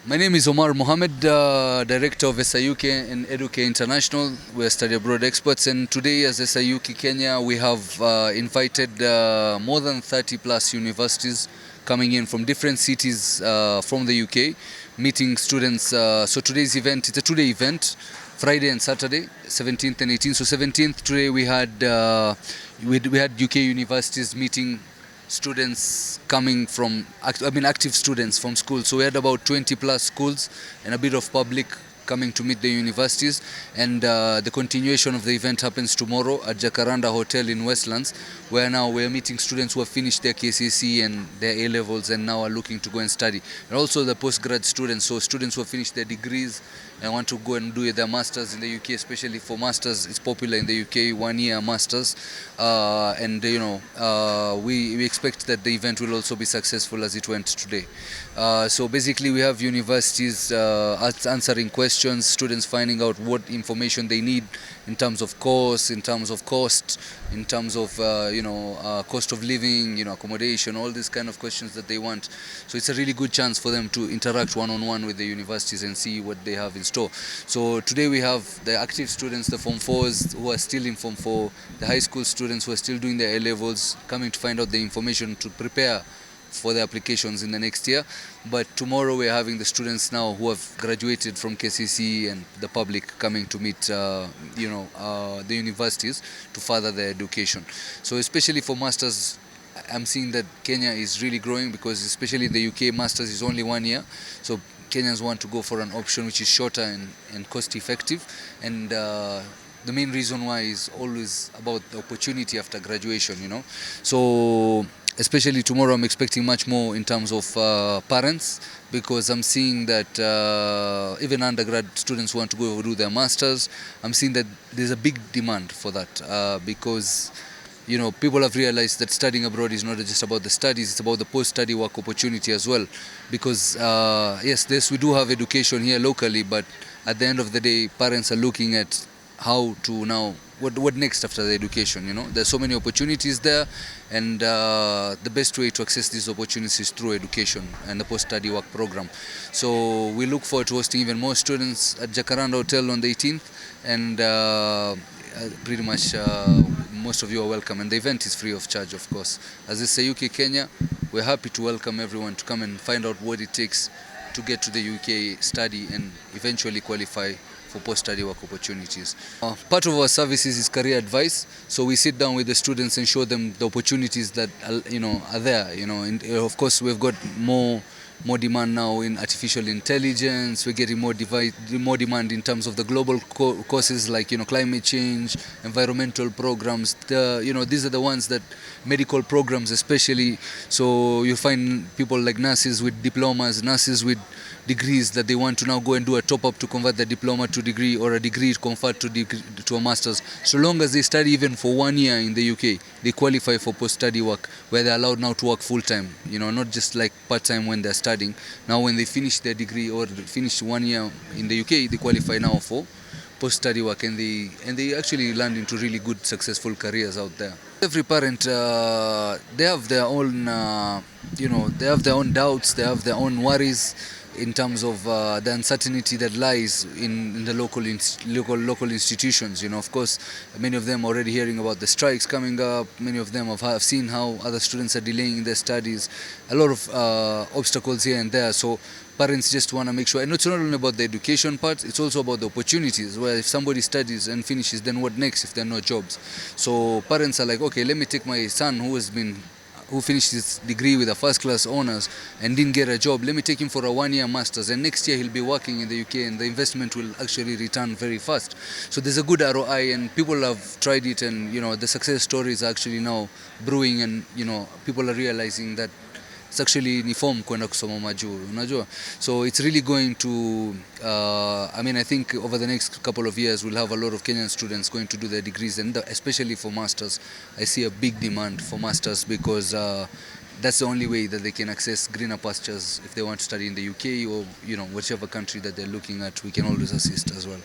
My name is Omar Mohamed, Director of SIUK and EduK International. We are study abroad experts, and today as SIUK Kenya we have invited more than 30 plus universities coming in from different cities from the UK, meeting students. So today's event, it's a two-day event, Friday and Saturday, 17th and 18th. So 17th today we had UK universities meeting students coming from, active students from schools. So we had about 20 plus schools and a bit of public coming to meet the universities. And the continuation of the event happens tomorrow at Jacaranda Hotel in Westlands, where now we're meeting students who have finished their KCSE and their A-levels and now are looking to go and study. And also the postgrad students, so students who have finished their degrees and want to go and do their masters in the UK, especially for masters. It's popular in the UK, 1 year masters. We expect that the event will also be successful as it went today. So basically we have universities answering questions, students finding out what information they need in terms of course, in terms of cost, in terms of cost of living, accommodation, all these kind of questions that they want. So it's a really good chance for them to interact one-on-one with the universities and see what they have in store. So today we have the active students, the Form 4s who are still in Form 4, the high school students who are still doing their A-levels, coming to find out the information to prepare for the applications in the next year. But tomorrow we're having the students now who have graduated from KCSE and the public coming to meet the universities to further their education. So especially for masters, I'm seeing that Kenya is really growing, because especially the UK masters is only 1 year. So Kenyans want to go for an option which is shorter and cost effective. And the main reason why is always about the opportunity after graduation, So especially tomorrow I'm expecting much more in terms of parents, because I'm seeing that even undergrad students want to go do their masters. I'm seeing that there's a big demand for that because people have realized that studying abroad is not just about the studies, it's about the post-study work opportunity as well. Because yes, we do have education here locally, but at the end of the day, parents are looking at how to now, what next after the education, There's so many opportunities there, and the best way to access these opportunities is through education and the post-study work program. So we look forward to hosting even more students at Jacaranda Hotel on the 18th, and pretty much most of you are welcome, and the event is free of charge, of course. As it's a UK Kenya, we're happy to welcome everyone to come and find out what it takes to get to the UK, study and eventually qualify for post-study work opportunities. Part of our services is career advice, so we sit down with the students and show them the opportunities that are there. And of course we've got more demand now in artificial intelligence. We're getting more demand in terms of the global courses like climate change, environmental programs. These are the ones that medical programs especially. So you find people like nurses with diplomas, nurses with degrees that they want to now go and do a top-up to convert their diploma to degree, or a degree to convert to a master's. So long as they study even for 1 year in the UK, they qualify for post-study work, where they're allowed now to work full-time, not just like part-time when they're studying. Now when they finish their degree or finish 1 year in the UK, they qualify now for post-study work, and they actually land into really good, successful careers out there. Every parent, they have their own, they have their own doubts, they have their own worries in terms of the uncertainty that lies in the local institutions. Of course, many of them are already hearing about the strikes coming up. Many of them have seen how other students are delaying their studies. A lot of obstacles here and there. So parents just want to make sure, and it's not only about the education part, it's also about the opportunities, where if somebody studies and finishes, then what next if there are no jobs? So parents are like, okay, let me take my son who finished his degree with a first-class honors and didn't get a job. Let me take him for a 1 year master's, and next year he'll be working in the UK, and the investment will actually return very fast. So there's a good ROI, and people have tried it, and the success stories are actually now brewing, and people are realizing that it's actually ni form kwenda kusoma majuu, unajua. So it's really going to I think over the next couple of years we'll have a lot of Kenyan students going to do their degrees, and especially for masters I see a big demand for masters, because that's the only way that they can access greener pastures if they want to study in the UK or whichever country that they're looking at. We can always assist as well.